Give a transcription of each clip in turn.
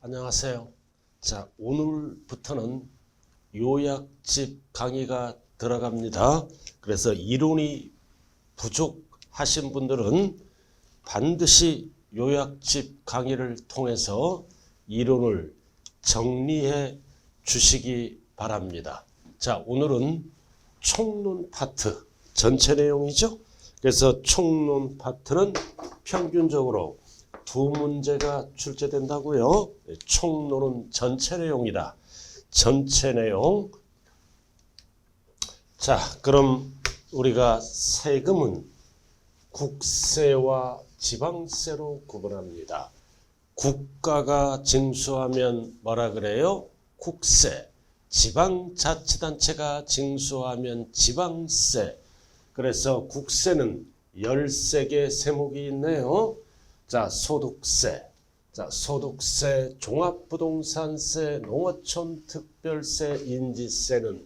안녕하세요. 자, 오늘부터는 요약집 강의가 들어갑니다. 그래서 이론이 부족하신 분들은 반드시 요약집 강의를 통해서 이론을 정리해 주시기 바랍니다. 자, 오늘은 총론 파트 전체 내용이죠. 그래서 총론 파트는 평균적으로 두 문제가 출제된다고요. 총론은 전체 내용이다. 전체 내용. 자, 그럼 우리가 세금은 국세와 지방세로 구분합니다. 국가가 징수하면 뭐라 그래요? 국세. 지방자치단체가 징수하면 지방세. 그래서 국세는 13개 세목이 있네요. 자, 소득세. 자, 소득세, 종합부동산세, 농어촌 특별세, 인지세는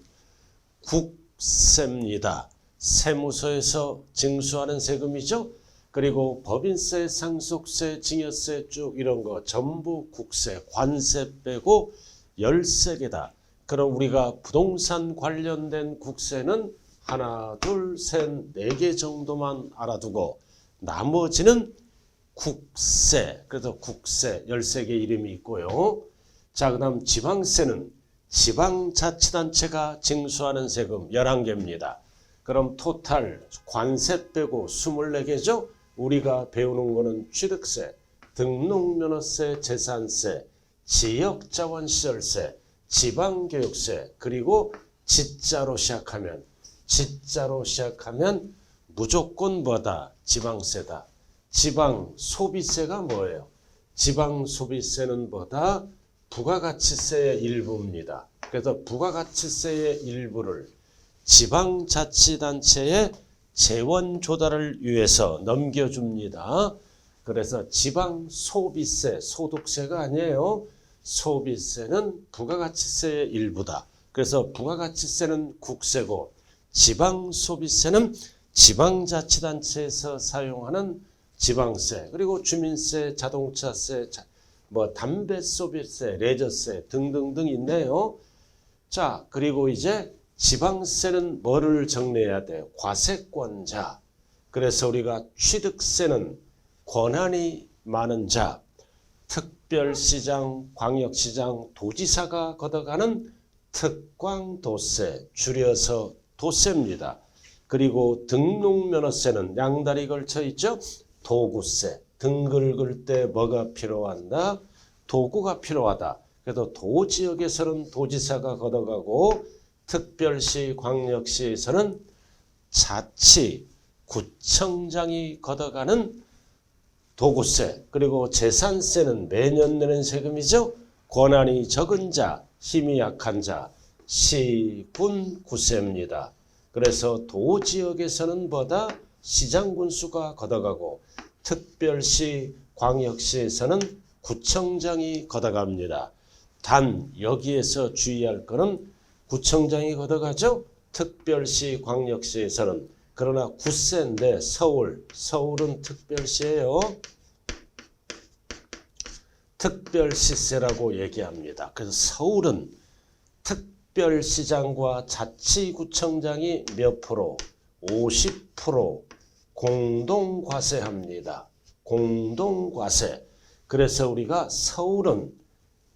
국세입니다. 세무서에서 징수하는 세금이죠. 그리고 법인세, 상속세, 증여세 쭉 이런 거 전부 국세, 관세 빼고 13개다. 그럼 우리가 부동산 관련된 국세는 하나, 둘, 셋, 4개 정도만 알아두고 나머지는 국세, 그래서 국세 13개 이름이 있고요. 자, 그 다음 지방세는 지방자치단체가 징수하는 세금 11개입니다. 그럼 토탈 관세 빼고 24개죠. 우리가 배우는 거는 취득세, 등록면허세, 재산세, 지역자원시설세, 지방교육세, 그리고 지자로 시작하면 무조건 뭐다? 지방세다. 지방소비세가 뭐예요? 지방소비세는 뭐다? 부가가치세의 일부입니다. 그래서 부가가치세의 일부를 지방자치단체의 재원조달을 위해서 넘겨줍니다. 그래서 지방소비세, 소득세가 아니에요. 소비세는 부가가치세의 일부다. 그래서 부가가치세는 국세고 지방소비세는 지방자치단체에서 사용하는 지방세, 그리고 주민세, 자동차세, 담배소비세, 레저세 등등등 있네요. 자, 그리고 이제 지방세는 뭐를 정리해야 돼요? 과세권자. 그래서 우리가 취득세는 권한이 많은 자, 특별시장, 광역시장, 도지사가 걷어가는 특광도세, 줄여서 도세입니다. 그리고 등록면허세는 양다리 걸쳐 있죠? 도구세. 등 긁을 때 뭐가 필요한다? 도구가 필요하다. 그래서 도지역에서는 도지사가 걷어가고 특별시, 광역시에서는 자치, 구청장이 걷어가는 도구세. 그리고 재산세는 매년 내는 세금이죠. 권한이 적은 자, 힘이 약한 자, 시, 군, 구세입니다. 그래서 도지역에서는 뭐다? 시장군수가 걷어가고 특별시, 광역시에서는 구청장이 걷어갑니다. 단 여기에서 주의할 것은 구청장이 걷어가죠. 특별시, 광역시에서는. 그러나 구세인데 서울은 특별시예요. 특별시세라고 얘기합니다. 그래서 서울은 특별시장과 자치구청장이 몇 프로? 50% 공동과세합니다. 공동과세. 그래서 우리가 서울은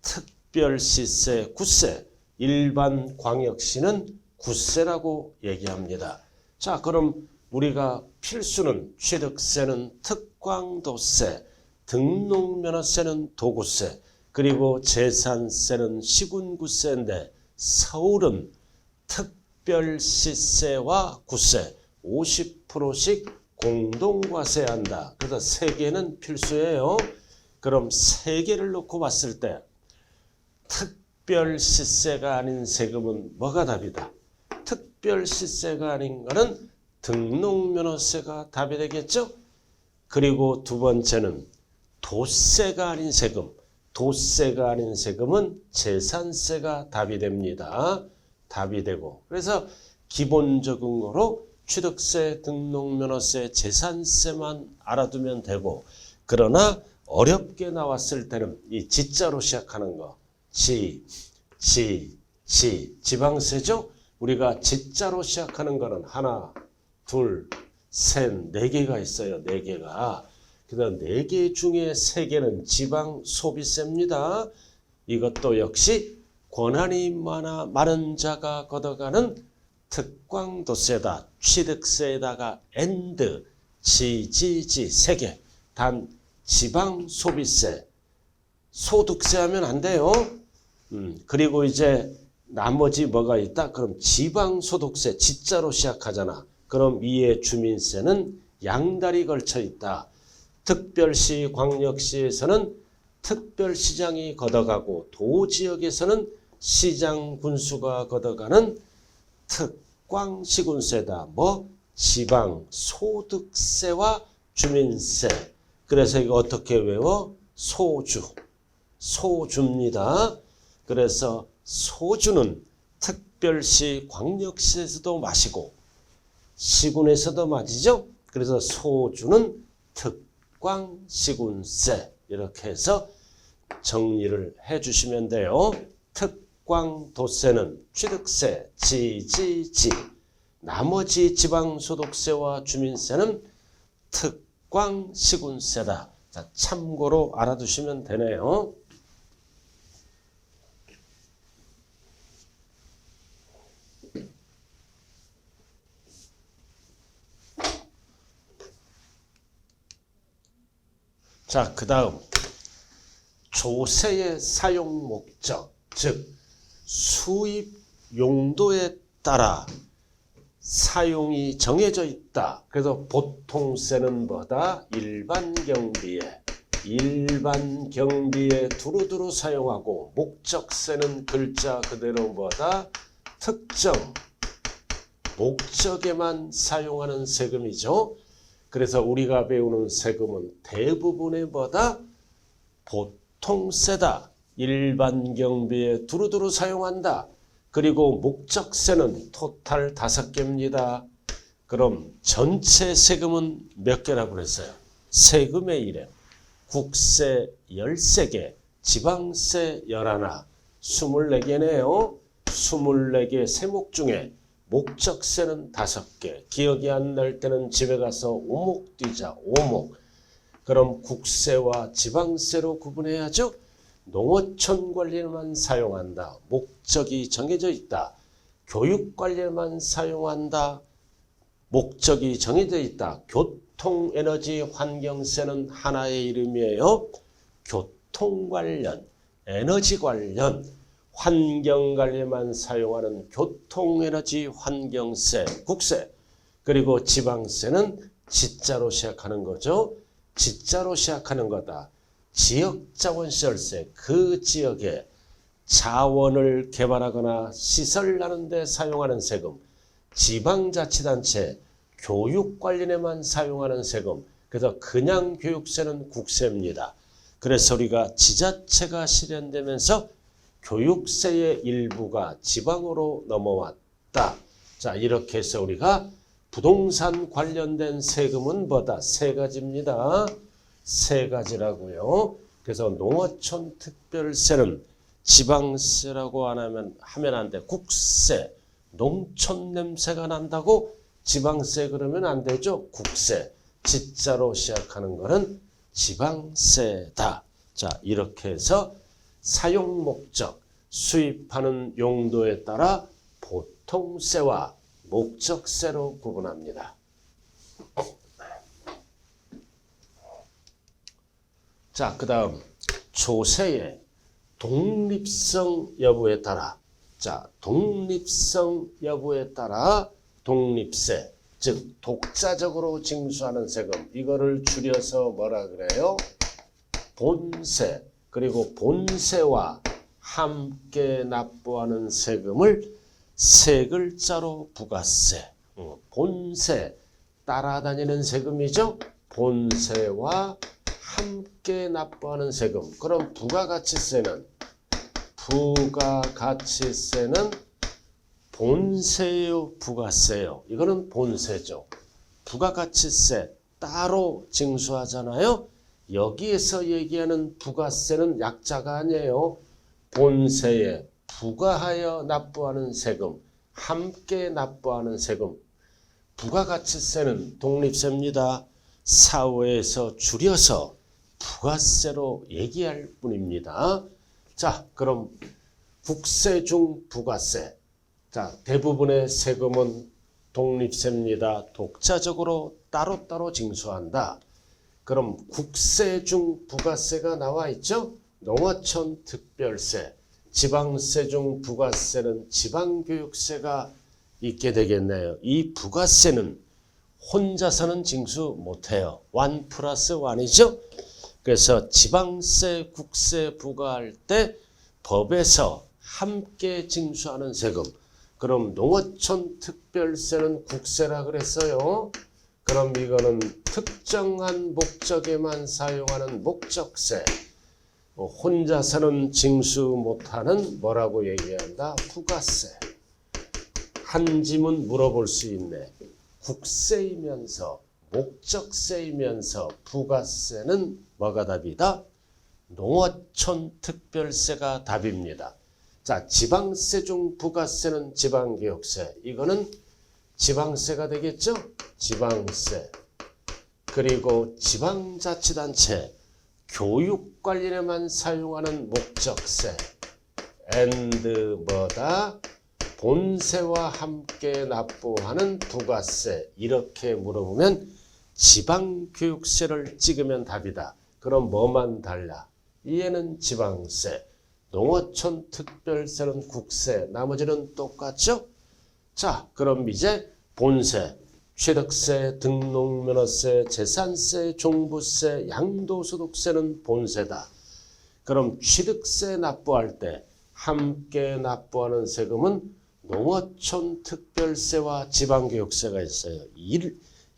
특별시세, 구세, 일반 광역시는 구세라고 얘기합니다. 자, 그럼 우리가 필수는 취득세는 특광도세, 등록면허세는 도구세, 그리고 재산세는 시군구세인데 서울은 특별시세와 구세 50%씩 공동과세한다. 그래서 3개는 필수예요. 그럼 3개를 놓고 봤을 때 특별시세가 아닌 세금은 뭐가 답이다? 특별시세가 아닌 거는 등록면허세가 답이 되겠죠? 그리고 두 번째는 도세가 아닌 세금. 도세가 아닌 세금은 재산세가 답이 됩니다. 답이 되고. 그래서 기본적으로 취득세, 등록면허세, 재산세만 알아두면 되고, 그러나 어렵게 나왔을 때는 이 지자로 시작하는 거 지방세죠. 우리가 지자로 시작하는 거는 하나, 둘, 셋, 네 개가 있어요. 네 개가. 그다음 네 개 중에 세 개는 지방 소비세입니다. 이것도 역시 권한이 많은 자가 걷어가는 특광도세다. 취득세에다가 and, 지지지 세 개. 단 지방 소비세, 소득세 하면 안 돼요. 그리고 이제 나머지 뭐가 있다? 그럼 지방소득세 지자로 시작하잖아. 그럼 위에 주민세는 양다리 걸쳐 있다. 특별시, 광역시에서는 특별시장이 걷어가고 도지역에서는 시장 군수가 걷어가는 특광시군세다. 뭐 지방소득세와 주민세. 그래서 이거 어떻게 외워? 소주입니다. 그래서 소주는 특별시, 광역시에서도 마시고 시군에서도 마시죠. 그래서 소주는 특광시군세 이렇게 해서 정리를 해주시면 돼요. 특광도세는 취득세, 지지지. 나머지 지방소득세와 주민세는 특광시군세다. 자, 참고로 알아두시면 되네요. 자, 그 다음 조세의 사용 목적, 즉 수입 용도에 따라 사용이 정해져 있다. 그래서 보통세는 뭐다? 일반 경비에 두루두루 사용하고, 목적세는 글자 그대로 뭐다? 특정 목적에만 사용하는 세금이죠. 그래서 우리가 배우는 세금은 대부분의 뭐다? 보통세다. 일반 경비에 두루두루 사용한다. 그리고 목적세는 토탈 5개입니다. 그럼 전체 세금은 몇 개라고 그랬어요? 세금의 이름. 국세 13개, 지방세 11, 24개네요. 24개 세목 중에 목적세는 5개. 기억이 안 날 때는 집에 가서 오목 뛰자. 오목. 그럼 국세와 지방세로 구분해야죠. 농어촌 관리에만 사용한다. 목적이 정해져 있다. 교육 관리에만 사용한다. 목적이 정해져 있다. 교통, 에너지, 환경세는 하나의 이름이에요. 교통 관련, 에너지 관련, 환경 관리에만 사용하는 교통, 에너지, 환경세, 국세. 그리고 지방세는 지자로 시작하는 거죠. 지자로 시작하는 거다. 지역자원시설세, 그 지역에 자원을 개발하거나 시설하는 데 사용하는 세금. 지방자치단체, 교육 관련에만 사용하는 세금. 그래서 그냥 교육세는 국세입니다. 그래서 우리가 지자체가 실현되면서 교육세의 일부가 지방으로 넘어왔다. 자, 이렇게 해서 우리가 부동산 관련된 세금은 뭐다? 3가지입니다. 3가지라고요. 그래서 농어촌 특별세는 지방세라고 하면 안 돼. 국세. 농촌 냄새가 난다고 지방세 그러면 안 되죠. 국세. 지자로 시작하는 거는 지방세다. 자, 이렇게 해서 사용 목적, 수입하는 용도에 따라 보통세와 목적세로 구분합니다. 자, 그 다음 조세의 독립성 여부에 따라, 자, 독립성 여부에 따라 독립세, 즉 독자적으로 징수하는 세금, 이거를 줄여서 뭐라 그래요? 본세. 그리고 본세와 함께 납부하는 세금을 3글자로 부가세. 본세, 따라다니는 세금이죠. 본세와 함께 납부하는 세금. 그럼 부가가치세는 본세요, 부가세요? 이거는 본세죠. 부가가치세 따로 징수하잖아요. 여기에서 얘기하는 부가세는 약자가 아니에요. 본세에 부가하여 납부하는 세금, 함께 납부하는 세금. 부가가치세는 독립세입니다. 사회에서 줄여서 부가세로 얘기할 뿐입니다. 자, 그럼 국세 중 부가세. 자, 대부분의 세금은 독립세입니다. 독자적으로 따로따로 징수한다. 그럼 국세 중 부가세가 나와 있죠? 농어촌 특별세. 지방세 중 부가세는 지방교육세가 있게 되겠네요. 이 부가세는 혼자서는 징수 못해요. 1 플러스 1이죠. 그래서 지방세, 국세 부과할 때 법에서 함께 징수하는 세금. 그럼 농어촌 특별세는 국세라 그랬어요. 그럼 이거는 특정한 목적에만 사용하는 목적세. 혼자서는 징수 못하는 뭐라고 얘기한다? 부가세. 한 지문 물어볼 수 있네. 국세이면서 목적세이면서 부가세는 뭐가 답이다? 농어촌 특별세가 답입니다. 자, 지방세 중 부가세는 지방교육세. 이거는 지방세가 되겠죠? 지방세. 그리고 지방자치단체 교육 관련에만 사용하는 목적세. and 뭐다? 본세와 함께 납부하는 부가세. 이렇게 물어보면 지방교육세를 찍으면 답이다. 그럼 뭐만 달라? 얘는 지방세. 농어촌 특별세는 국세. 나머지는 똑같죠? 자, 그럼 이제 본세, 취득세, 등록면허세, 재산세, 종부세, 양도소득세는 본세다. 그럼 취득세 납부할 때 함께 납부하는 세금은 농어촌 특별세와 지방교육세가 있어요.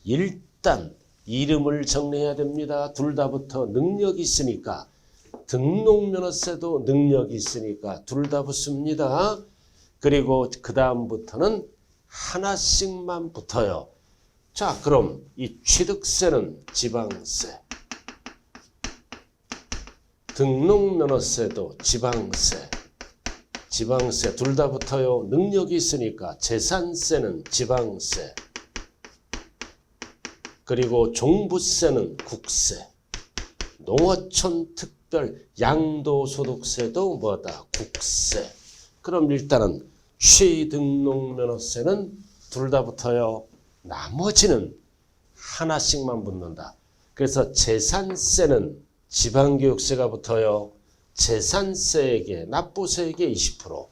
일단 이름을 정리해야 됩니다. 둘 다 붙어 능력이 있으니까. 등록면허세도 능력이 있으니까 둘 다 붙습니다. 그리고 그 다음부터는 하나씩만 붙어요. 자, 그럼 이 취득세는 지방세, 등록면허세도 지방세, 지방세 둘 다 붙어요. 능력이 있으니까. 재산세는 지방세, 그리고 종부세는 국세, 농어촌 특별 양도소득세도 뭐다? 국세. 그럼 일단은 취등록면허세는 둘 다 붙어요. 나머지는 하나씩만 붙는다. 그래서 재산세는 지방교육세가 붙어요. 재산세에게, 납부세에게 20%.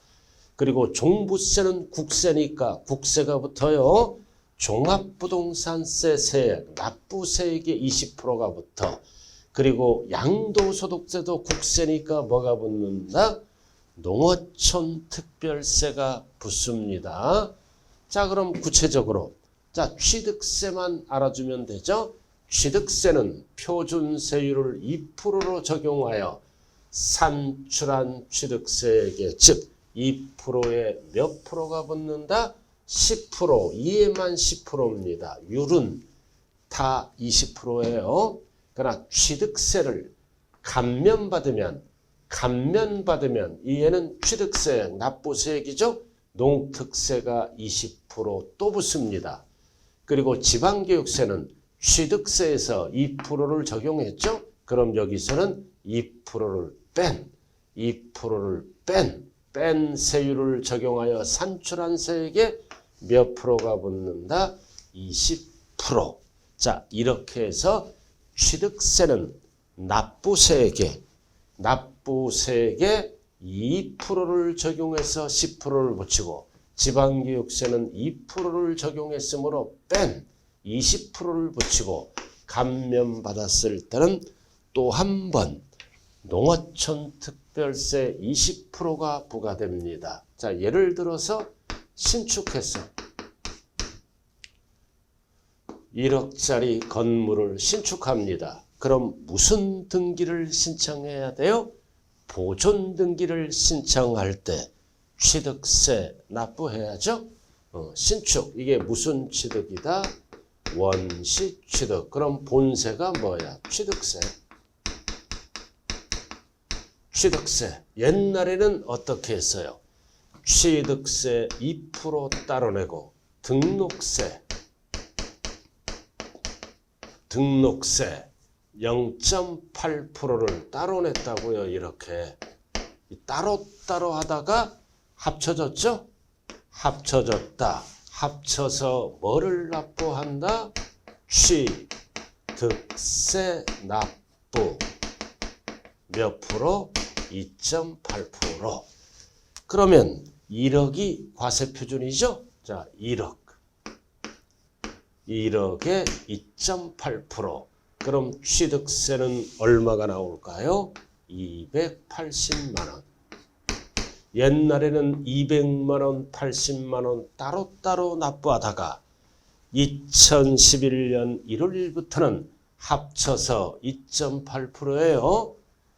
그리고 종부세는 국세니까 국세가 붙어요. 종합부동산세 세액, 납부세에게 20%가 붙어. 그리고 양도소득세도 국세니까 뭐가 붙는다? 농어촌 특별세가 붙습니다. 자, 그럼 구체적으로 자, 취득세만 알아주면 되죠. 취득세는 표준세율을 2%로 적용하여 산출한 취득세에게, 즉 2%에 몇 프로가 붙는다? 10%, 2에만 10%입니다. 율은 다 20%예요. 그러나 취득세를 감면받으면 이에는 취득세, 납부세액이죠. 농특세가 20% 또 붙습니다. 그리고 지방교육세는 취득세에서 2%를 적용했죠. 그럼 여기서는 2%를 뺀 세율을 적용하여 산출한 세액에 몇 프로가 붙는다? 20%. 자, 이렇게 해서 취득세는 납부세액에 2%를 적용해서 10%를 붙이고, 지방교육세는 2%를 적용했으므로 뺀 20%를 붙이고, 감면받았을 때는 또 한 번 농어촌 특별세 20%가 부과됩니다. 자, 예를 들어서 신축해서 1억짜리 건물을 신축합니다. 그럼 무슨 등기를 신청해야 돼요? 보존 등기를 신청할 때 취득세 납부해야죠. 신축, 이게 무슨 취득이다? 원시 취득. 그럼 본세가 뭐야? 취득세. 취득세. 옛날에는 어떻게 했어요? 취득세 2% 따로 내고 등록세 0.8%를 따로 냈다고요. 이렇게 따로따로 하다가 합쳐졌죠? 합쳐졌다. 합쳐서 뭐를 납부한다? 취득세 납부 몇 프로? 2.8%. 그러면 1억이 과세표준이죠? 자, 1억. 1억에 2.8%. 그럼 취득세는 얼마가 나올까요? 280만 원. 옛날에는 200만 원, 80만 원 따로따로 납부하다가 2011년 1월부터는 합쳐서 2.8%예요.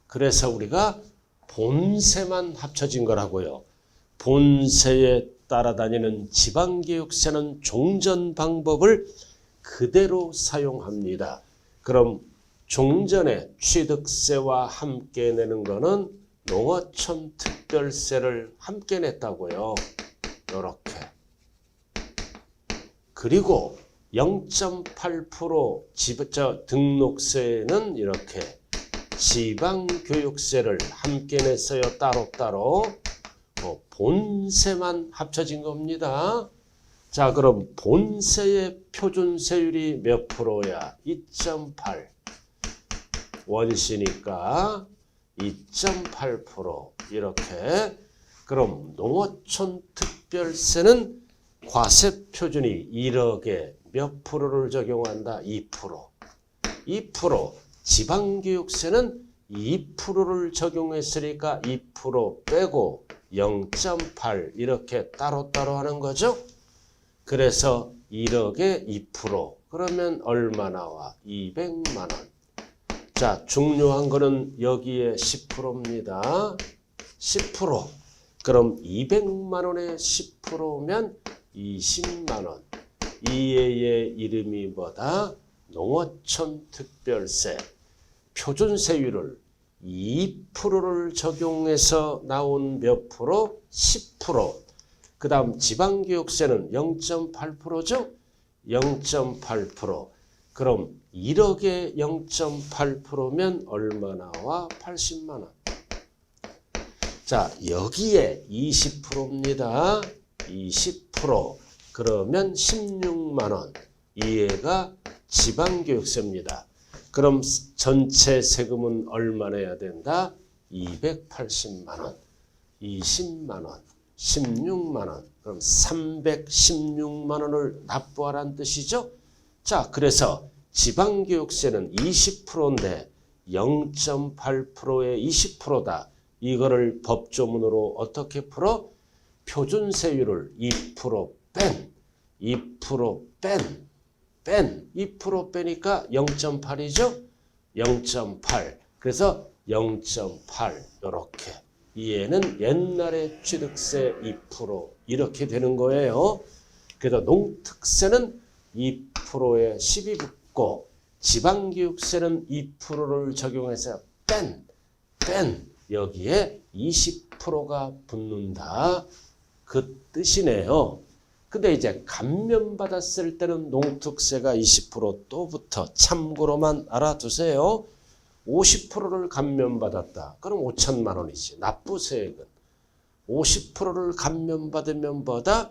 그래서 우리가 본세만 합쳐진 거라고요. 본세에 따라다니는 지방교육세는 종전 방법을 그대로 사용합니다. 그럼 종전에 취득세와 함께 내는 거는 농어촌 특별세를 함께 냈다고요. 이렇게. 그리고 0.8% 등록세는 이렇게 지방교육세를 함께 냈어요. 따로따로. 본세만 합쳐진 겁니다. 자, 그럼 본세의 표준세율이 몇 프로야? 2.8. 원시니까 2.8% 이렇게. 그럼 농어촌 특별세는 과세 표준이 1억에 몇 프로를 적용한다? 2%. 2%. 지방교육세는 2%를 적용했으니까 2% 빼고 0.8 이렇게 따로따로 하는 거죠. 그래서 1억에 2%. 그러면 얼마 나와? 200만 원. 자, 중요한 거는 여기에 10%입니다. 10%. 그럼 200만 원에 10%면 20만 원. 이의 이름이 뭐다? 농어촌 특별세. 표준세율을 2%를 적용해서 나온 몇 프로? 10%. 그 다음 지방교육세는 0.8%죠? 0.8%. 그럼 1억에 0.8%면 얼마 나와? 80만 원. 자, 여기에 20%입니다. 20%. 그러면 16만 원. 이해가 지방교육세입니다. 그럼 전체 세금은 얼마 내야 된다? 280만 원, 20만 원, 16만 원. 그럼 316만 원을 납부하라는 뜻이죠? 자, 그래서 지방교육세는 20%인데 0.8%에 20%다. 이거를 법조문으로 어떻게 풀어? 표준세율을 2% 뺀, 2% 뺀 2% 빼니까 0.8이죠? 0.8. 그래서 0.8 이렇게. 이해는 옛날에 취득세 2% 이렇게 되는 거예요. 그래서 농특세는 2%에 10이 붙고 지방교육세는 2%를 적용해서 뺀 여기에 20%가 붙는다. 그 뜻이네요. 근데 이제 감면받았을 때는 농특세가 20% 또 붙어. 참고로만 알아두세요. 50%를 감면받았다. 그럼 5천만 원이지. 납부세액은. 50%를 감면받으면 뭐다?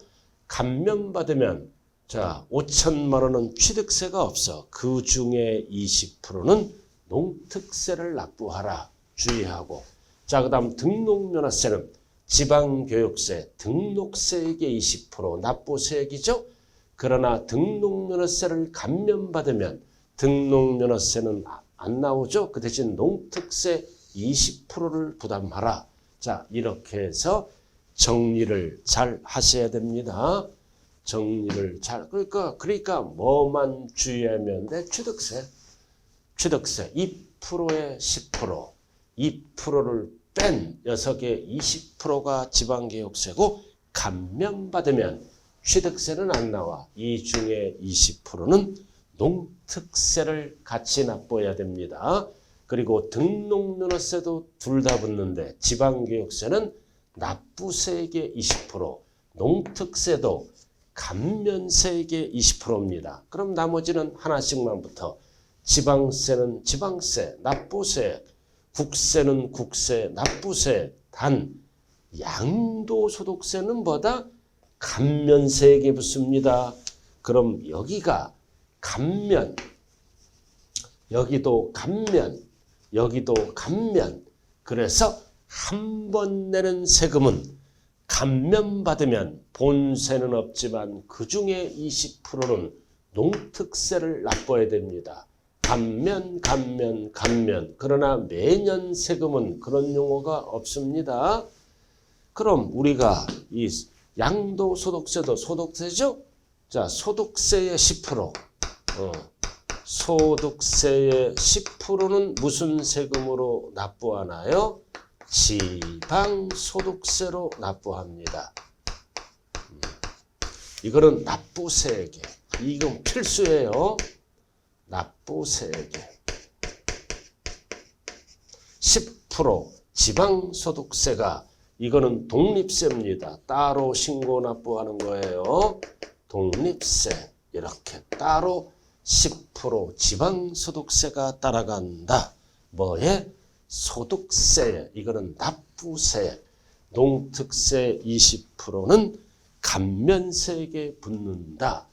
감면받으면 자 5천만 원은 취득세가 없어. 그 중에 20%는 농특세를 납부하라. 주의하고. 자, 그 다음 등록면허세는 지방교육세, 등록세액의 20% 납부세액이죠. 그러나 등록면허세를 감면받으면 등록면허세는 안 나오죠. 그 대신 농특세 20%를 부담하라. 자, 이렇게 해서 정리를 잘 하셔야 됩니다. 정리를 잘. 그러니까 뭐만 주의하면 돼? 취득세 2%에 10%, 2%를 뺀 녀석의 20%가 지방교육세고 감면받으면 취득세는 안 나와. 이 중에 20%는 농특세를 같이 납부해야 됩니다. 그리고 등록면허세도 둘 다 붙는데 지방교육세는 납부세액의 20%, 농특세도 감면세액의 20%입니다. 그럼 나머지는 하나씩만 붙어. 지방세는 지방세, 납부세액, 국세는 국세, 납부세액. 단 양도소득세는 뭐다? 감면세액에 붙습니다. 그럼 여기가 감면, 여기도 감면, 여기도 감면. 그래서 한 번 내는 세금은 감면받으면 본세는 없지만 그중에 20%는 농특세를 납부해야 됩니다. 감면, 감면, 감면. 그러나 매년 세금은 그런 용어가 없습니다. 그럼 우리가 이 양도소득세도 소득세죠? 자, 소득세의 10%. 소득세의 10%는 무슨 세금으로 납부하나요? 지방소득세로 납부합니다. 이거는 납부세액에, 이건 필수예요. 납부세액에 10% 지방소득세가, 이거는 독립세입니다. 따로 신고 납부하는 거예요. 독립세, 이렇게 따로 10% 지방소득세가 따라간다. 뭐에? 소득세에. 이거는 납부세. 농특세 20%는 감면세액에 붙는다.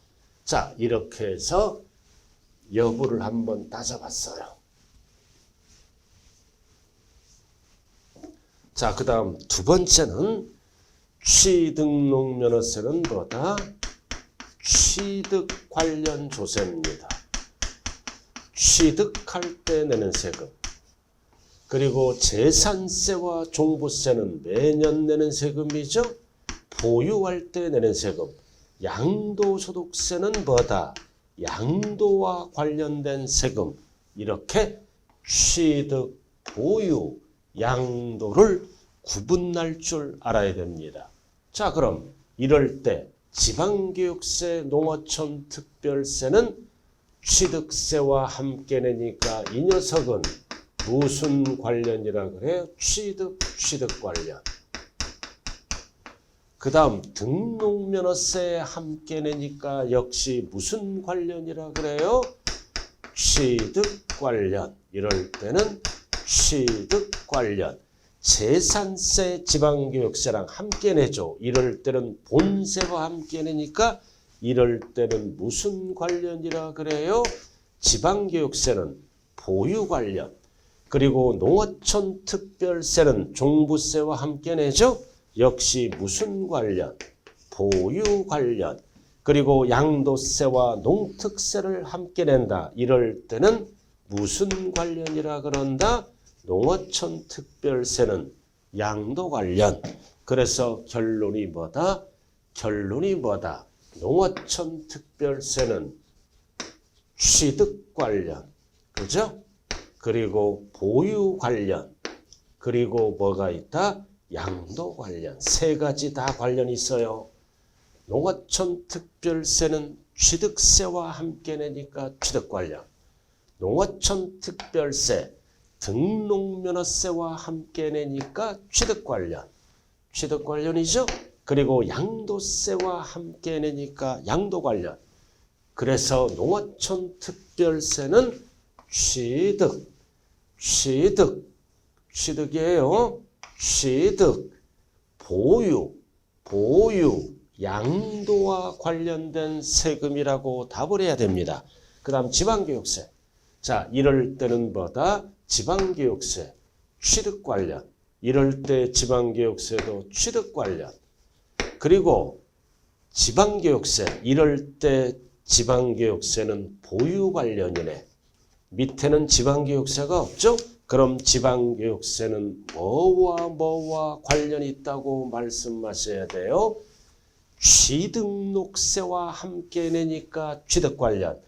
자, 이렇게 해서 여부를 한번 따져봤어요. 자, 그 다음 두 번째는 취등록면허세는 뭐다? 취득 관련 조세입니다. 취득할 때 내는 세금. 그리고 재산세와 종부세는 매년 내는 세금이죠. 보유할 때 내는 세금. 양도소득세는 뭐다? 양도와 관련된 세금. 이렇게 취득, 보유, 양도를 구분할 줄 알아야 됩니다. 자, 그럼 이럴 때 지방교육세, 농어촌 특별세는 취득세와 함께 내니까 이 녀석은 무슨 관련이라 그래요? 취득 관련. 그 다음 등록면허세 함께 내니까 역시 무슨 관련이라 그래요? 취득 관련. 이럴 때는 취득 관련. 재산세, 지방교육세랑 함께 내죠. 이럴 때는 본세와 함께 내니까 이럴 때는 무슨 관련이라 그래요? 지방교육세는 보유 관련. 그리고 농어촌 특별세는 종부세와 함께 내죠. 역시 무슨 관련? 보유 관련. 그리고 양도세와 농특세를 함께 낸다. 이럴 때는 무슨 관련이라 그런다? 농어촌 특별세는 양도 관련. 그래서 결론이 뭐다? 결론이 뭐다? 농어촌 특별세는 취득 관련. 그죠? 그리고 보유 관련. 그리고 뭐가 있다? 양도 관련. 세 가지 다 관련이 있어요. 농어촌 특별세는 취득세와 함께 내니까 취득 관련. 농어촌 특별세 등록면허세와 함께 내니까 취득 관련. 취득 관련이죠. 그리고 양도세와 함께 내니까 양도 관련. 그래서 농어촌 특별세는 취득이에요. 취득, 보유, 양도와 관련된 세금이라고 답을 해야 됩니다. 그 다음 지방교육세. 자, 이럴 때는 뭐다? 지방교육세, 취득 관련. 이럴 때 지방교육세도 취득 관련. 그리고 지방교육세, 이럴 때 지방교육세는 보유 관련이네. 밑에는 지방교육세가 없죠? 그럼 지방교육세는 뭐와 관련이 있다고 말씀하셔야 돼요? 취등록세와 함께 내니까 취득 관련.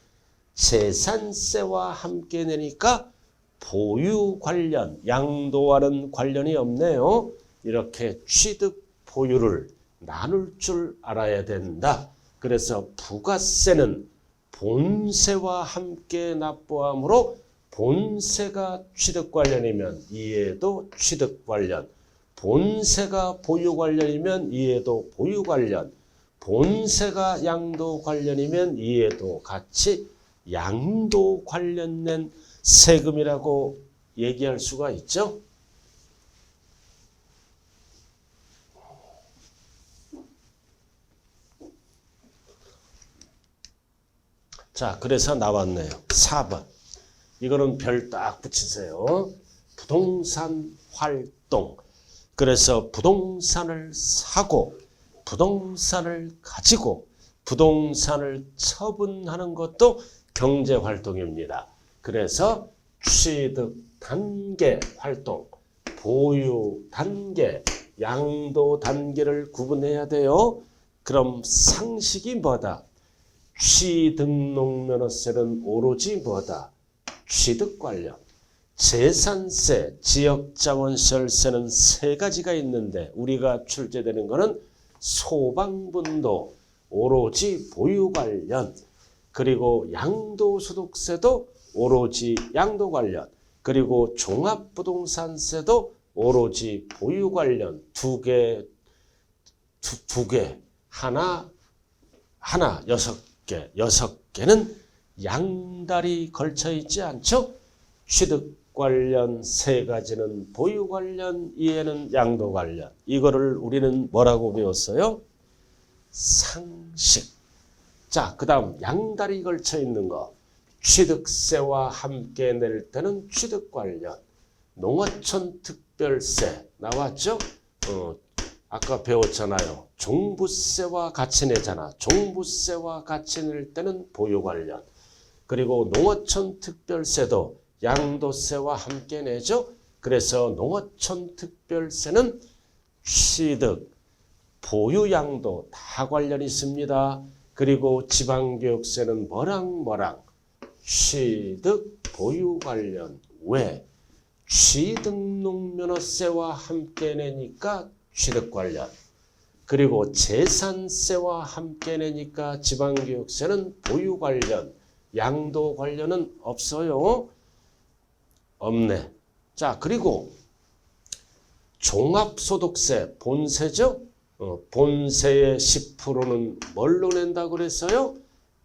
재산세와 함께 내니까 보유 관련. 양도와는 관련이 없네요. 이렇게 취득, 보유를 나눌 줄 알아야 된다. 그래서 부가세는 본세와 함께 납부하므로 본세가 취득 관련이면 이에도 취득 관련, 본세가 보유 관련이면 이에도 보유 관련, 본세가 양도 관련이면 이에도 같이 양도 관련된 세금이라고 얘기할 수가 있죠. 자, 그래서 나왔네요. 4번. 이거는 별 딱 붙이세요. 부동산 활동. 그래서 부동산을 사고 부동산을 가지고 부동산을 처분하는 것도 경제활동입니다. 그래서 취득 단계 활동, 보유 단계, 양도 단계를 구분해야 돼요. 그럼 상식이 뭐다? 취등록면허세는 오로지 뭐다? 취득 관련. 재산세, 지역자원시설세는 세 가지가 있는데 우리가 출제되는 것은 소방분도, 오로지 보유 관련, 그리고 양도소득세도 오로지 양도 관련, 그리고 종합부동산세도 오로지 보유 관련. 두 개, 하나, 6개. 6개는 양다리 걸쳐 있지 않죠? 취득 관련 세 가지는 보유 관련, 이에는 양도 관련. 이거를 우리는 뭐라고 배웠어요? 상식. 자, 그 다음 양다리 걸쳐 있는 거. 취득세와 함께 낼 때는 취득 관련. 농어촌 특별세 나왔죠? 아까 배웠잖아요. 종부세와 같이 내잖아. 종부세와 같이 낼 때는 보유 관련. 그리고 농어촌 특별세도 양도세와 함께 내죠. 그래서 농어촌 특별세는 취득, 보유, 양도 다 관련이 있습니다. 그리고 지방교육세는 뭐랑 취득, 보유 관련. 왜? 취등록면허세와 함께 내니까 취득 관련. 그리고 재산세와 함께 내니까 지방교육세는 보유 관련. 양도 관련은 없어요. 없네. 자, 그리고 종합소득세, 본세죠? 본세의 10%는 뭘로 낸다고 그랬어요?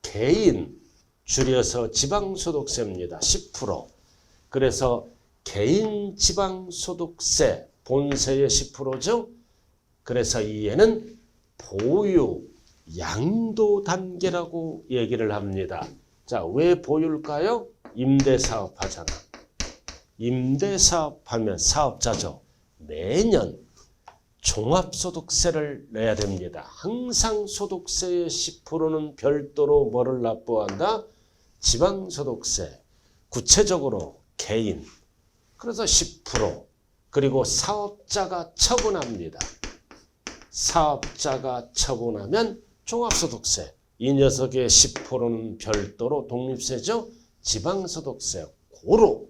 개인, 줄여서 지방소득세입니다. 10%. 그래서 개인 지방소득세, 본세의 10%죠? 그래서 이에는 보유, 양도 단계라고 얘기를 합니다. 자, 왜 보유일까요? 임대사업 하잖아. 임대사업 하면 사업자죠. 매년 종합소득세를 내야 됩니다. 항상 소득세의 10%는 별도로 뭐를 납부한다? 지방소득세. 구체적으로 개인. 그래서 10%. 그리고 사업자가 처분합니다. 사업자가 처분하면 종합소득세. 이 녀석의 10%는 별도로 독립세죠. 지방소득세. 고로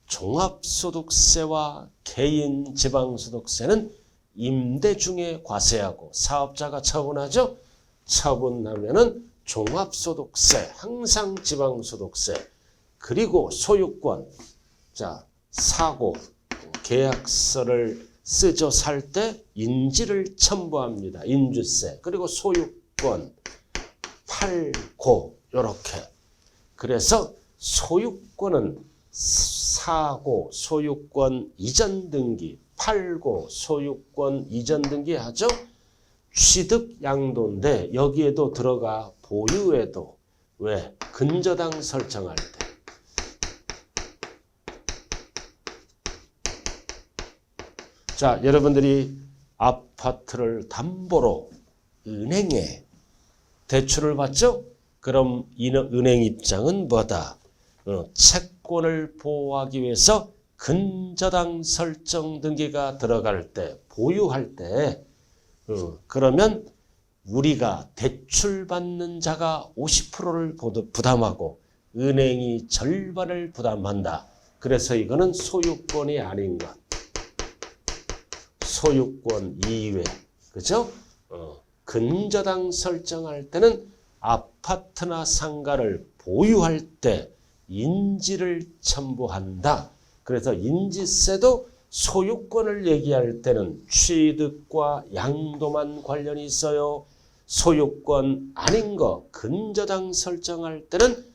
종합소득세와 개인 지방소득세는 임대 중에 과세하고 사업자가 처분하죠. 처분하면은 종합소득세, 항상 지방소득세. 그리고 소유권. 자, 사고, 계약서를 쓰죠. 살 때 인지를 첨부합니다. 인주세. 그리고 소유권, 팔고, 요렇게. 그래서 소유권은 사고, 소유권 이전 등기, 팔고, 소유권 이전 등기 하죠. 취득 양도인데 여기에도 들어가 보유에도. 왜? 근저당 설정할 때. 자, 여러분들이 아파트를 담보로 은행에 대출을 받죠? 그럼 은행 입장은 뭐다? 채권을 보호하기 위해서 근저당 설정 등기가 들어갈 때, 보유할 때, 그러면 우리가 대출받는 자가 50%를 부담하고 은행이 절반을 부담한다. 그래서 이거는 소유권이 아닌 것. 소유권 이외. 그죠? 근저당 설정할 때는 아파트나 상가를 보유할 때 인지를 첨부한다. 그래서 인지세도 소유권을 얘기할 때는 취득과 양도만 관련이 있어요. 소유권 아닌 거 근저당 설정할 때는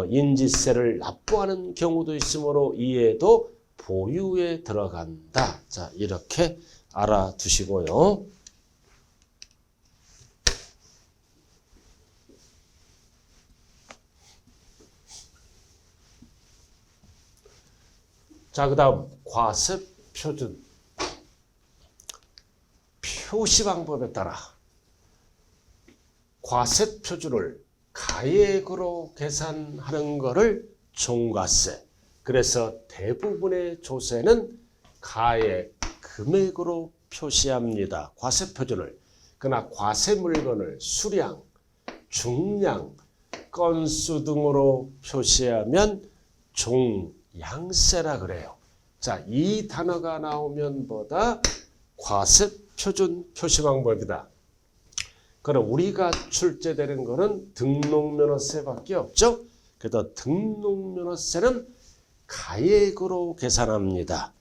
인지세를 납부하는 경우도 있으므로 이에도 보유에 들어간다. 자, 이렇게 알아두시고요. 자, 그 다음 과세표준. 표시 방법에 따라 과세표준을 가액으로 계산하는 것을 종가세. 그래서 대부분의 조세는 가액, 금액으로 표시합니다. 과세표준을. 그러나 과세 물건을 수량, 중량, 건수 등으로 표시하면 종양세라 그래요. 자, 이 단어가 나오면 뭐다? 과세표준 표시 방법이다. 그럼 우리가 출제되는 거는 등록면허세밖에 없죠. 그래서 등록면허세는 가액으로 계산합니다.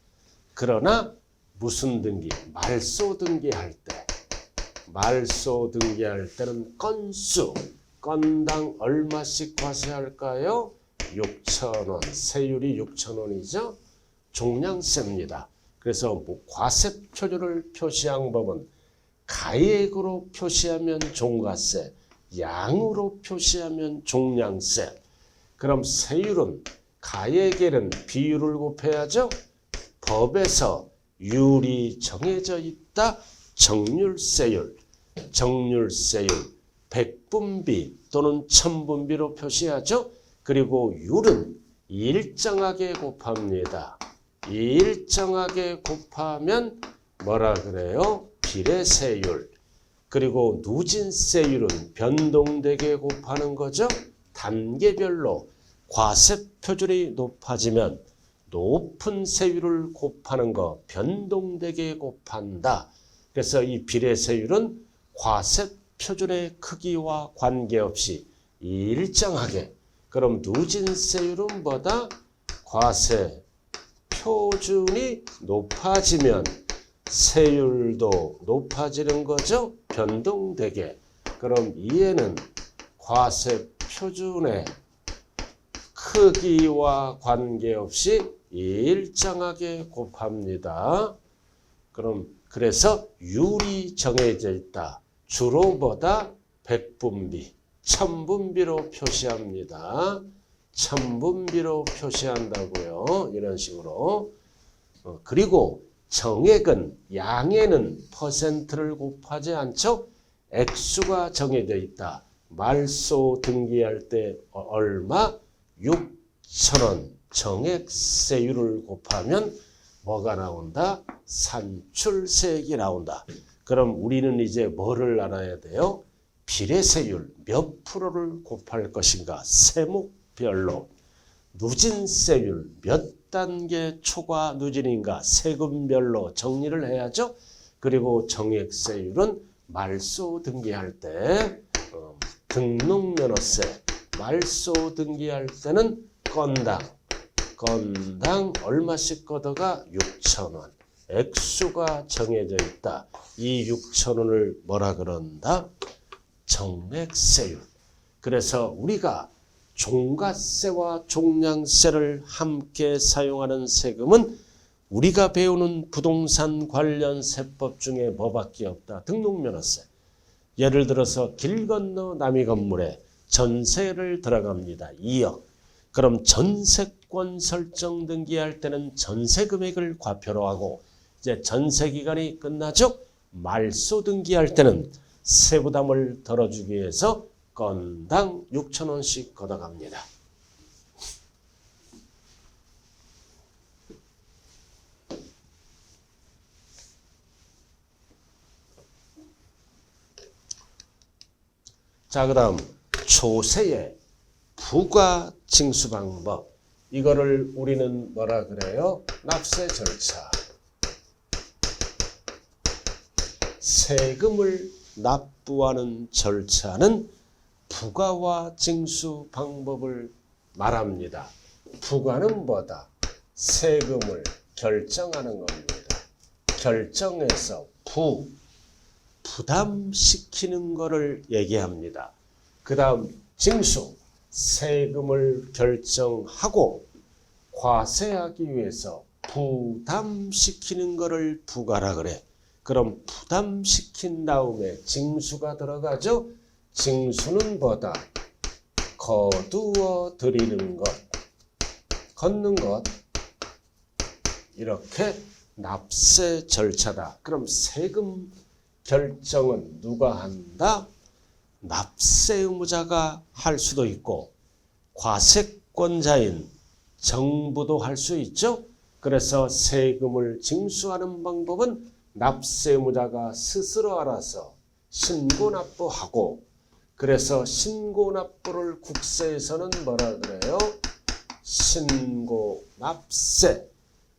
그러나 무슨 등기? 말소 등기할 때. 말소 등기할 때는 건수, 건당 얼마씩 과세할까요? 6,000원, 세율이 6,000원이죠. 종량세입니다. 그래서 과세표준을 표시한 법은 가액으로 표시하면 종가세, 양으로 표시하면 종량세. 그럼 세율은 가액에는 비율을 곱해야죠. 법에서 율이 정해져 있다. 정률세율, 정률세율 100분비 또는 1000분비로 표시하죠. 그리고 율은 일정하게 곱합니다. 일정하게 곱하면 뭐라 그래요? 비례세율. 그리고 누진세율은 변동되게 곱하는 거죠. 단계별로 과세표준이 높아지면 높은 세율을 곱하는 거 변동되게 곱한다. 그래서 이 비례세율은 과세표준의 크기와 관계없이 일정하게. 그럼 누진세율은 뭐다? 과세표준이 높아지면 세율도 높아지는 거죠. 변동되게. 그럼 이에는 과세표준의 크기와 관계없이 일정하게 곱합니다. 그래서 율이 정해져 있다. 주로 보다 100분비, 1000분비로 표시합니다. 1000분비로 표시한다고요. 이런 식으로. 그리고 정액은 양에는 퍼센트를 곱하지 않죠. 액수가 정해져 있다. 말소 등기할 때 얼마? 6,000원 정액세율을 곱하면 뭐가 나온다? 산출세액이 나온다. 그럼 우리는 이제 뭐를 알아야 돼요? 비례세율 몇 프로를 곱할 것인가? 세목별로. 누진세율 몇 단계 초과 누진인가? 세금별로 정리를 해야죠. 그리고 정액세율은 말소 등기할 때 등록면허세 말소 등기할 때는 건당 얼마씩 걷어가? 6,000원. 액수가 정해져 있다. 이 6,000원을 뭐라 그런다? 정액세율. 그래서 우리가 종가세와 종량세를 함께 사용하는 세금은 우리가 배우는 부동산 관련 세법 중에 뭐밖에 없다. 등록면허세. 예를 들어서 길 건너 남의 건물에 전세를 들어갑니다. 2억. 그럼 전세권 설정 등기할 때는 전세 금액을 과표로 하고 이제 전세 기간이 끝나죠. 말소 등기할 때는 세부담을 덜어주기 위해서 건당 6,000원씩 걷어갑니다. 자, 그 다음 조세의 부과징수 방법. 이거를 우리는 뭐라 그래요? 납세 절차. 세금을 납부하는 절차는 부과와 징수 방법을 말합니다. 부가는 뭐다? 세금을 결정하는 겁니다. 결정해서 부담시키는 것을 얘기합니다. 그 다음 징수, 세금을 결정하고 과세하기 위해서 부담시키는 것을 부가라 그래. 그럼 부담시킨 다음에 징수가 들어가죠. 징수는 뭐다? 거두어 드리는 것, 걷는 것. 이렇게 납세 절차다. 그럼 세금 결정은 누가 한다? 납세 의무자가 할 수도 있고 과세권자인 정부도 할 수 있죠. 그래서 세금을 징수하는 방법은 납세 의무자가 스스로 알아서 신고납부하고, 그래서 신고납부를 국세에서는 뭐라 그래요? 신고납세.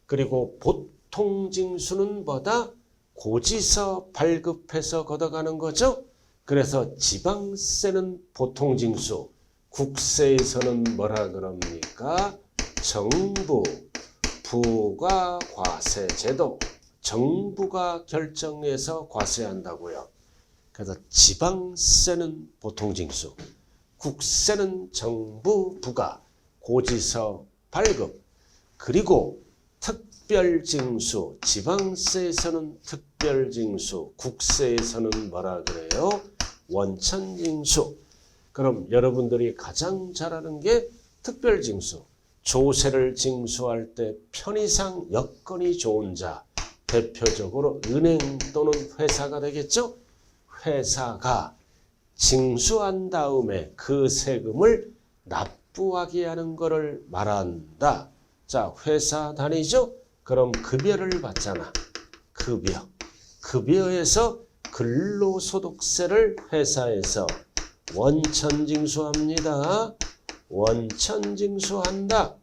그리고 보통징수는 뭐다? 고지서 발급해서 걷어가는 거죠. 그래서 지방세는 보통징수, 국세에서는 뭐라 그럽니까? 정부 부가과세제도, 정부가 결정해서 과세한다고요. 그래서 지방세는 보통징수, 국세는 정부 부가, 고지서 발급, 그리고 특별징수, 지방세에서는 특별징수, 국세에서는 뭐라 그래요? 원천징수. 그럼 여러분들이 가장 잘 아는 게 특별징수. 조세를 징수할 때 편의상 여건이 좋은 자, 대표적으로 은행 또는 회사가 되겠죠? 회사가 징수한 다음에 그 세금을 납부하게 하는 것을 말한다. 자, 회사 다니죠? 그럼 급여를 받잖아. 급여에서 근로소득세를 회사에서 원천징수합니다. 원천징수한다.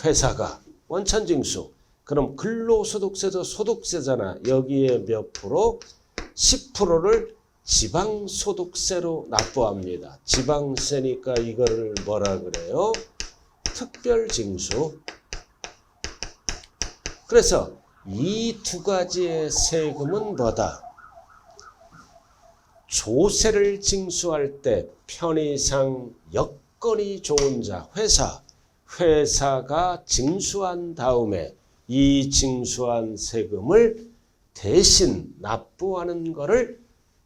회사가 원천징수. 그럼 근로소득세도 소득세잖아. 여기에 몇 프로? 10%를 지방소득세로 납부합니다. 지방세니까 이거를 뭐라 그래요? 특별징수. 그래서 이 두 가지의 세금은 뭐다? 조세를 징수할 때 편의상 여건이 좋은 자, 회사가 징수한 다음에 이 징수한 세금을 대신 납부하는 것을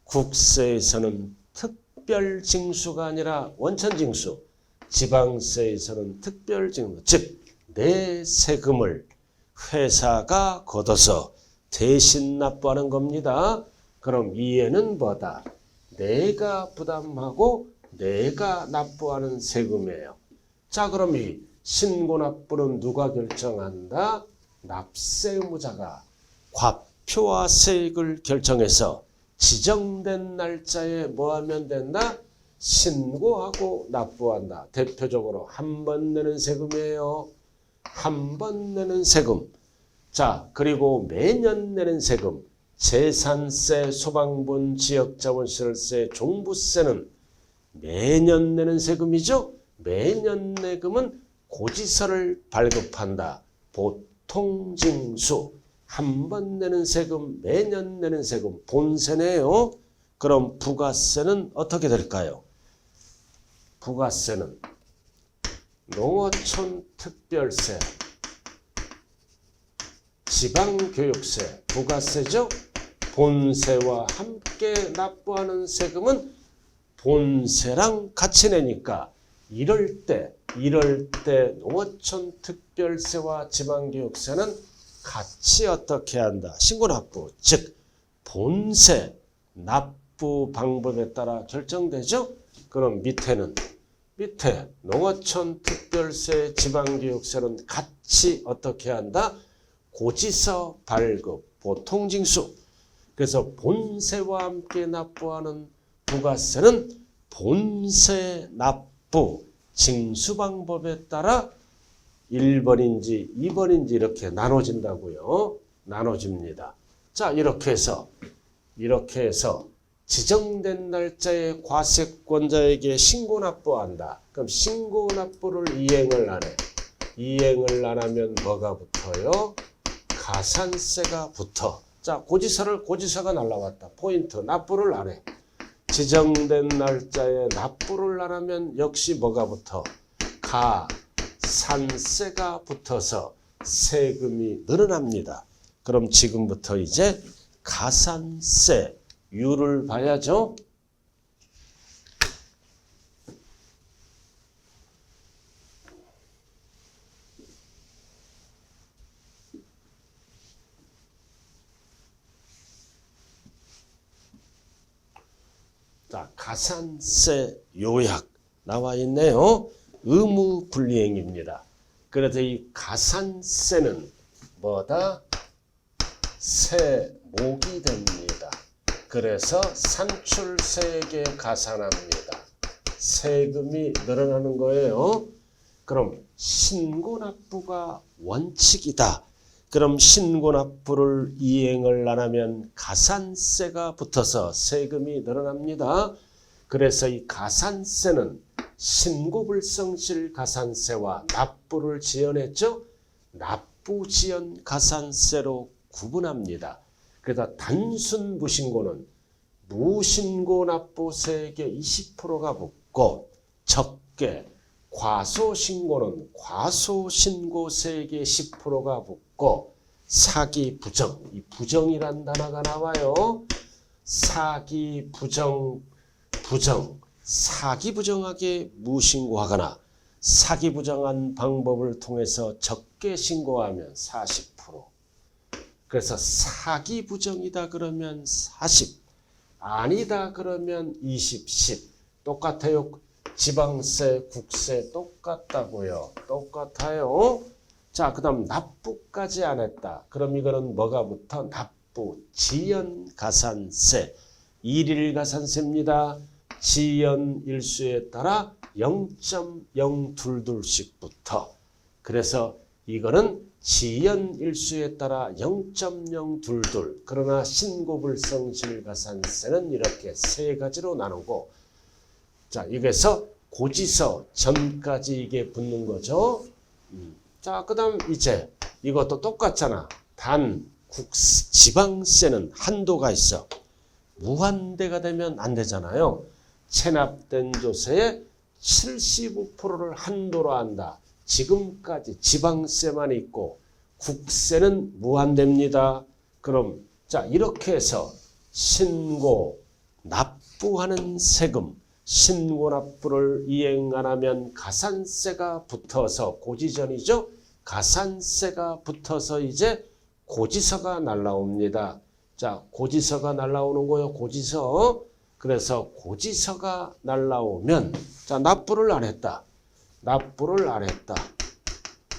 국세에서는 특별징수가 아니라 원천징수, 지방세에서는 특별징수, 즉 내 세금을 회사가 걷어서 대신 납부하는 겁니다. 그럼 이해는 뭐다? 내가 부담하고 내가 납부하는 세금이에요. 자, 그럼 이 신고납부는 누가 결정한다? 납세 의무자가 과표와 세액을 결정해서 지정된 날짜에 뭐 하면 된다? 신고하고 납부한다. 대표적으로 한 번 내는 세금이에요. 한 번 내는 세금. 자, 그리고 매년 내는 세금. 재산세, 소방분, 지역자본시설세, 종부세는 매년 내는 세금이죠. 매년 내금은 고지서를 발급한다. 보통징수. 한 번 내는 세금, 매년 내는 세금, 본세네요. 그럼 부가세는 어떻게 될까요? 부가세는 농어촌 특별세, 지방교육세, 부가세죠. 본세와 함께 납부하는 세금은 본세랑 같이 내니까 이럴 때 농어촌 특별세와 지방교육세는 같이 어떻게 한다? 신고납부, 즉 본세 납부 방법에 따라 결정되죠. 그럼 밑에 농어촌 특별세, 지방교육세는 같이 어떻게 한다? 고지서 발급, 보통징수. 그래서 본세와 함께 납부하는 부가세는 본세 납부 징수 방법에 따라 1번인지 2번인지 이렇게 나눠진다고요. 나눠집니다. 자, 이렇게 해서 지정된 날짜에 과세권자에게 신고납부한다. 그럼 신고납부를 이행을 하네. 이행을 안 하면 뭐가 붙어요? 가산세가 붙어. 자, 고지서가 날라왔다. 포인트, 납부를 안 해. 지정된 날짜에 납부를 안 하면 역시 뭐가 붙어? 가산세가 붙어서 세금이 늘어납니다. 그럼 지금부터 이제 가산세율을 봐야죠. 자, 가산세 요약 나와 있네요. 의무 불이행입니다. 그래서 이 가산세는 뭐다? 세목이 됩니다. 그래서 산출세액에 가산합니다. 세금이 늘어나는 거예요. 그럼 신고납부가 원칙이다. 그럼 신고납부를 이행을 안 하면 가산세가 붙어서 세금이 늘어납니다. 그래서 이 가산세는 신고불성실 가산세와 납부를 지연했죠. 납부지연 가산세로 구분합니다. 그래서 단순 무신고는 무신고 납부세액의 20%가 붙고 적게 과소신고는 과소신고세액의 10%가 붙고 사기 부정, 이 부정이란 단어가 나와요. 사기 부정, 사기 부정하게 무신고하거나 사기 부정한 방법을 통해서 적게 신고하면 40%. 그래서 사기 부정이다 그러면 40, 아니다 그러면 20, 10. 똑같아요. 지방세, 국세 똑같다고요. 똑같아요. 자, 그 다음 납부까지 안 했다. 그럼 이거는 뭐가 붙어? 납부, 지연 가산세. 일일 가산세입니다. 지연 일수에 따라 0.022씩 붙어. 그래서 이거는 지연 일수에 따라 0.022. 그러나 신고불성실 가산세는 이렇게 세 가지로 나누고, 자, 여기서 고지서 전까지 이게 붙는 거죠. 자, 그 다음 이제 이것도 똑같잖아. 단 지방세는 한도가 있어. 무한대가 되면 안 되잖아요. 체납된 조세의 75%를 한도로 한다. 지금까지 지방세만 있고 국세는 무한대입니다. 그럼 자, 이렇게 해서 신고, 납부하는 세금, 신고 납부를 이행 안 하면 가산세가 붙어서 고지전이죠. 가산세가 붙어서 이제 고지서가 날라옵니다. 자, 고지서가 날라오는 거예요. 고지서. 그래서 고지서가 날라오면 자, 납부를 안 했다. 납부를 안 했다.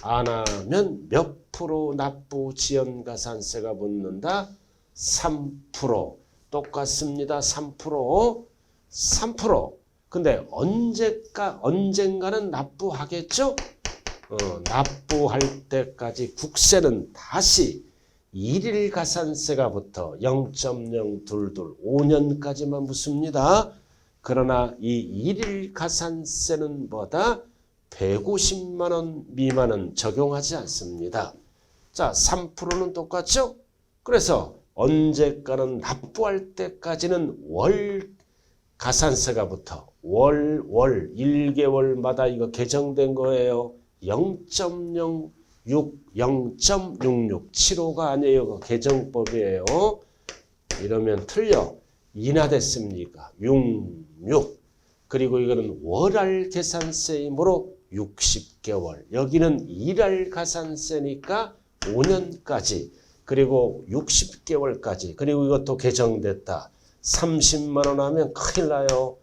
안 하면 몇 프로 납부 지연 가산세가 붙는다? 3%. 똑같습니다. 3%. 3%. 근데 언젠가는 납부하겠죠? 납부할 때까지 국세는 다시 일일 가산세가 붙어 0.022 5년까지만 붙습니다. 그러나 이 일일 가산세는 뭐다? 150만 원 미만은 적용하지 않습니다. 자, 3%는 똑같죠? 그래서 언제까는 납부할 때까지는 월 가산세가 붙어. 월 1개월마다 이거 개정된 거예요. 0.06, 0.6675가 아니에요. 개정법이에요. 이러면 틀려. 인하됐습니까? 66. 그리고 이거는 월할 계산세이므로 60개월. 여기는 일할 가산세니까 5년까지. 그리고 60개월까지. 그리고 이것도 개정됐다. 30만 원 하면 큰일 나요.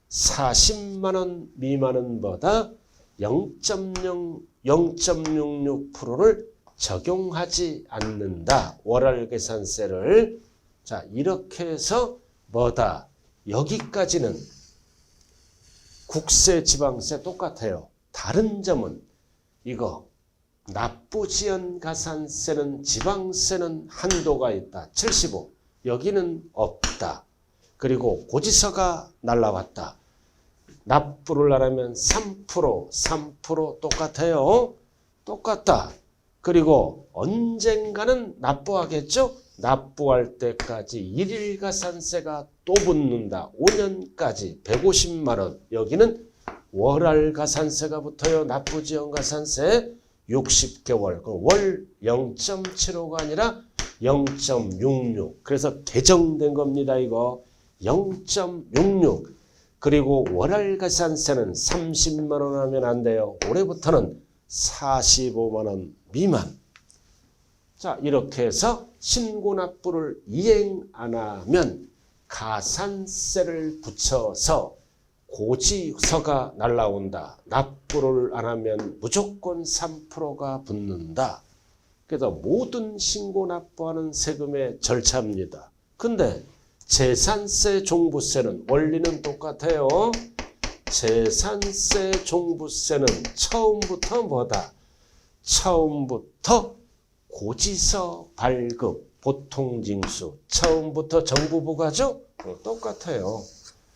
40만 원 미만은 뭐다? 0.66%를 적용하지 않는다. 월할 계산세를. 자, 이렇게 해서 뭐다? 여기까지는 국세, 지방세 똑같아요. 다른 점은 이거 납부지연 가산세는 지방세는 한도가 있다. 75. 여기는 없다. 그리고 고지서가 날라왔다. 납부를 하려면 3% 똑같아요. 똑같다. 그리고 언젠가는 납부하겠죠? 납부할 때까지 일일가산세가 또 붙는다. 5년까지 150만 원. 여기는 월할가산세가 붙어요. 납부지연가산세 60개월. 월 0.75가 아니라 0.66. 그래서 개정된 겁니다. 이거 0.66. 그리고 월할가산세는 30만 원 하면 안 돼요. 올해부터는 45만 원 미만. 자, 이렇게 해서 신고납부를 이행 안 하면 가산세를 붙여서 고지서가 날라온다. 납부를 안 하면 무조건 3%가 붙는다. 그래서 모든 신고납부하는 세금의 절차입니다. 근데 재산세, 종부세는 원리는 똑같아요. 재산세, 종부세는 처음부터 뭐다? 처음부터 고지서 발급, 보통징수, 처음부터 정부 부과죠? 똑같아요.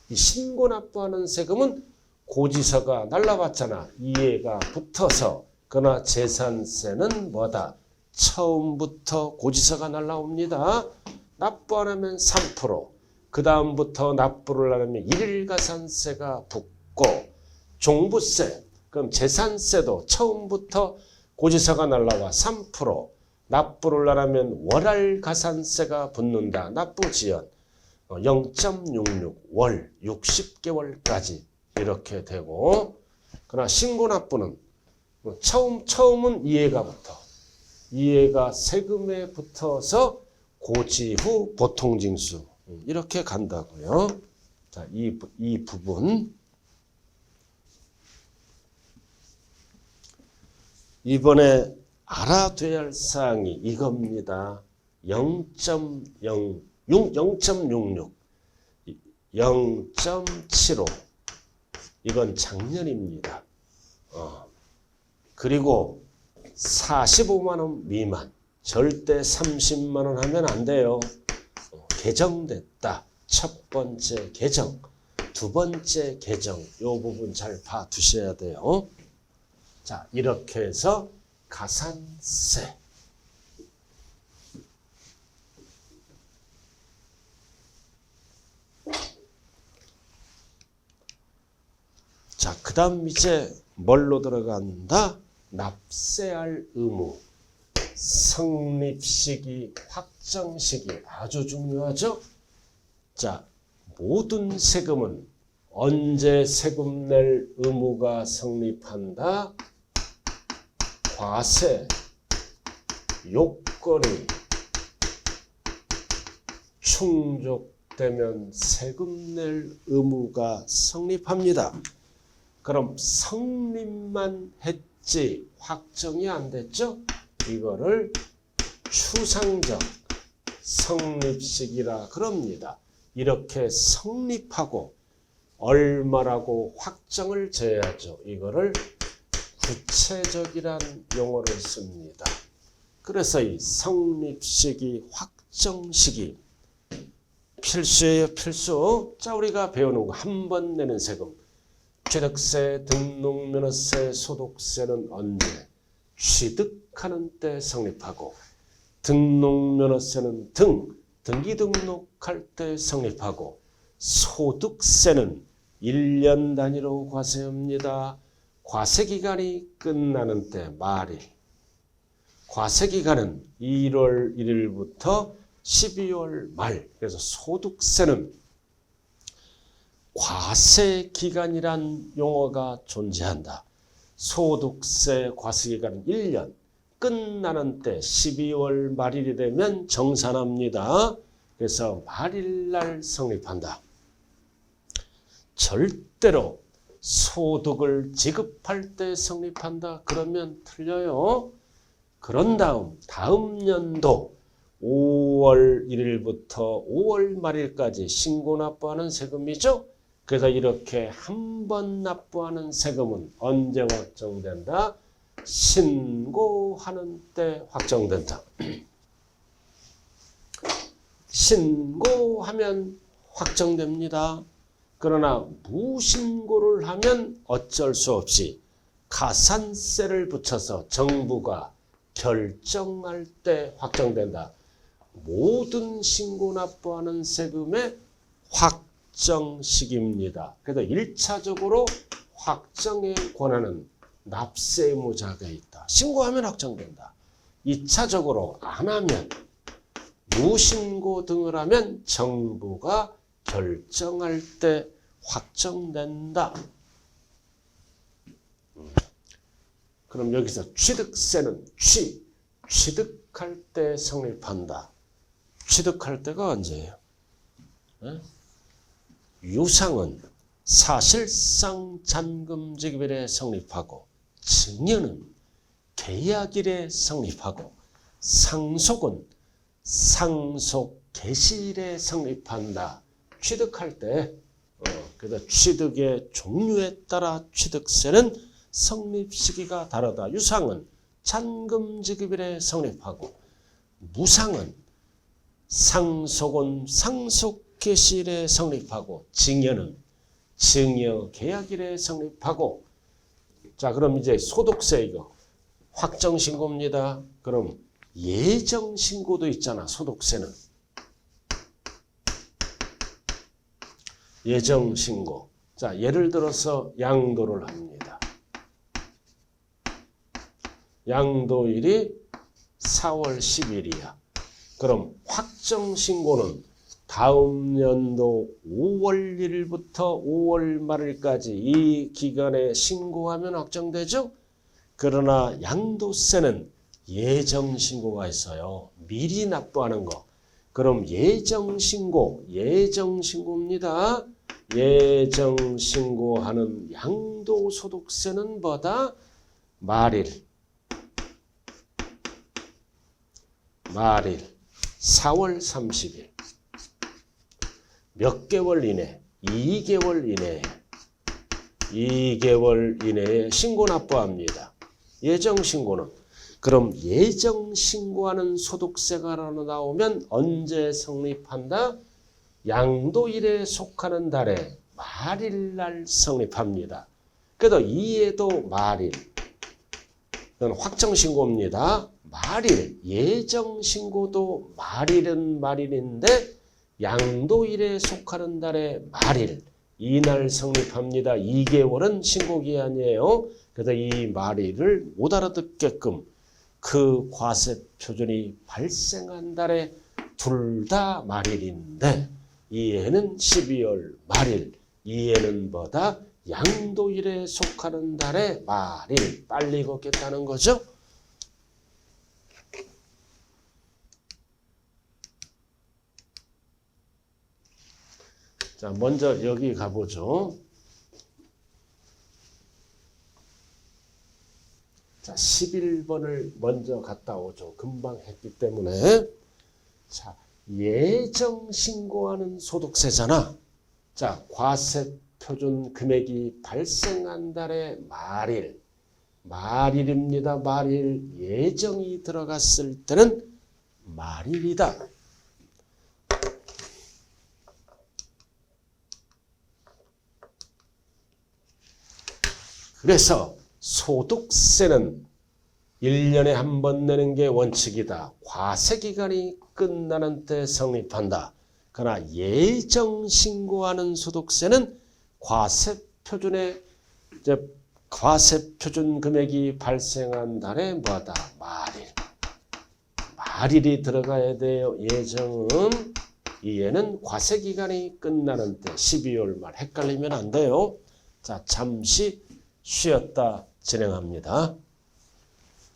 이 신고납부하는 세금은 고지서가 날라왔잖아. 이해가 붙어서. 그러나 재산세는 뭐다? 처음부터 고지서가 날라옵니다. 납부 안 하면 3%. 그 다음부터 납부를 안 하면 일일가산세가 붙고, 종부세, 그럼 재산세도 처음부터 고지서가 날라와 3%. 납부를 안 하면 월할가산세가 붙는다. 납부지연 0.66 월 60개월까지 이렇게 되고, 그러나 신고납부는 처음은 이해가 붙어. 이해가 세금에 붙어서 고지 후 보통징수 이렇게 간다고요. 자, 이 부분 이번에 알아둬야 할 사항이 이겁니다. 0.66, 0.75 이건 작년입니다. 그리고 45만 원 미만 절대 30만 원 하면 안 돼요. 개정됐다. 첫 번째 개정, 두 번째 개정 이 부분 잘 봐두셔야 돼요. 자, 이렇게 해서 가산세 자, 그 다음 이제 뭘로 들어간다? 납세할 의무, 성립시기, 확정시기 아주 중요하죠. 자, 모든 세금은 언제 세금 낼 의무가 성립한다? 과세, 요건이 충족되면 세금 낼 의무가 성립합니다. 그럼 성립만 했지 확정이 안 됐죠? 이거를 추상적 성립시기라 그럽니다. 이렇게 성립하고 얼마라고 확정을 져야죠. 이거를 구체적이란 용어를 씁니다. 그래서 이 성립시기, 확정시기 필수예요, 필수. 자, 우리가 배우는 거 한 번 내는 세금. 취득세, 등록면허세, 소득세는 언제? 취득하는 때 성립하고, 등록면허세는 등기 등록할 때 성립하고, 소득세는 1년 단위로 과세합니다. 과세기간이 끝나는 때 말일. 과세기간은 1월 1일부터 12월 말. 그래서 소득세는 과세기간이란 용어가 존재한다. 소득세 과세기간은 1년. 끝나는 때 12월 말일이 되면 정산합니다. 그래서 말일날 성립한다. 절대로 소득을 지급할 때 성립한다. 그러면 틀려요. 그런 다음 연도 5월 1일부터 5월 말일까지 신고 납부하는 세금이죠. 그래서 이렇게 한 번 납부하는 세금은 언제 확정된다? 신고하는 때 확정된다. 신고하면 확정됩니다. 그러나 무신고를 하면 어쩔 수 없이 가산세를 붙여서 정부가 결정할 때 확정된다. 모든 신고 납부하는 세금의 확정식입니다. 그래서 1차적으로 확정의 권한은 납세의무자에게 있다. 신고하면 확정된다. 2차적으로 안 하면 무신고 등을 하면 정부가 결정할 때 확정된다. 그럼 여기서 취득세는 취득할 때 성립한다. 취득할 때가 언제예요? 유상은 사실상 잔금 지급일에 성립하고 증여는 계약일에 성립하고 상속은 상속 개시일에 성립한다. 취득할 때 그래서 취득의 종류에 따라 취득세는 성립 시기가 다르다. 유상은 잔금 지급일에 성립하고 무상은 상속은 상속 개시일에 성립하고 증여는 증여 계약일에 성립하고. 자, 그럼 이제 소득세 이거 확정 신고입니다. 그럼 예정 신고도 있잖아. 소득세는 예정 신고. 자, 예를 들어서 양도를 합니다. 양도일이 4월 10일이야. 그럼 확정 신고는 다음 연도 5월 1일부터 5월 말일까지 이 기간에 신고하면 확정되죠? 그러나 양도세는 예정 신고가 있어요. 미리 납부하는 거. 그럼 예정 신고입니다. 예정 신고하는 양도소득세는 뭐다? 말일 4월 30일. 몇 개월 이내? 2개월 이내에 신고 납부합니다. 예정 신고는. 그럼 예정 신고하는 소득세가 나오면 언제 성립한다? 양도일에 속하는 달에 말일날 성립합니다. 그래도 이에도 말일. 이건 확정 신고입니다. 말일, 예정 신고도 말일은 말일인데 양도일에 속하는 달에 말일, 이날 성립합니다. 2개월은 신고기한이에요. 그래서 이 말일을 못 알아듣게끔 그 과세 표준이 발생한 달에 둘 다 말일인데 이해는 12월 말일, 이해는 뭐다? 양도일에 속하는 달에 말일. 빨리 걷겠다는 거죠. 자, 먼저 여기 가보죠. 자, 11번을 먼저 갔다 오죠. 금방 했기 때문에. 자, 예정 신고하는 소득세잖아. 자, 과세 표준 금액이 발생한 달에 말일입니다. 말일. 예정이 들어갔을 때는 말일이다. 그래서 소득세는 1년에 한 번 내는 게 원칙이다. 과세기간이 끝나는 때 성립한다. 그러나 예정 신고하는 소득세는 과세표준 금액이 발생한 달에 뭐다? 말일이 들어가야 돼요. 예정은. 이에는 과세기간이 끝나는 때 12월 말. 헷갈리면 안 돼요. 자, 잠시 쉬었다 진행합니다.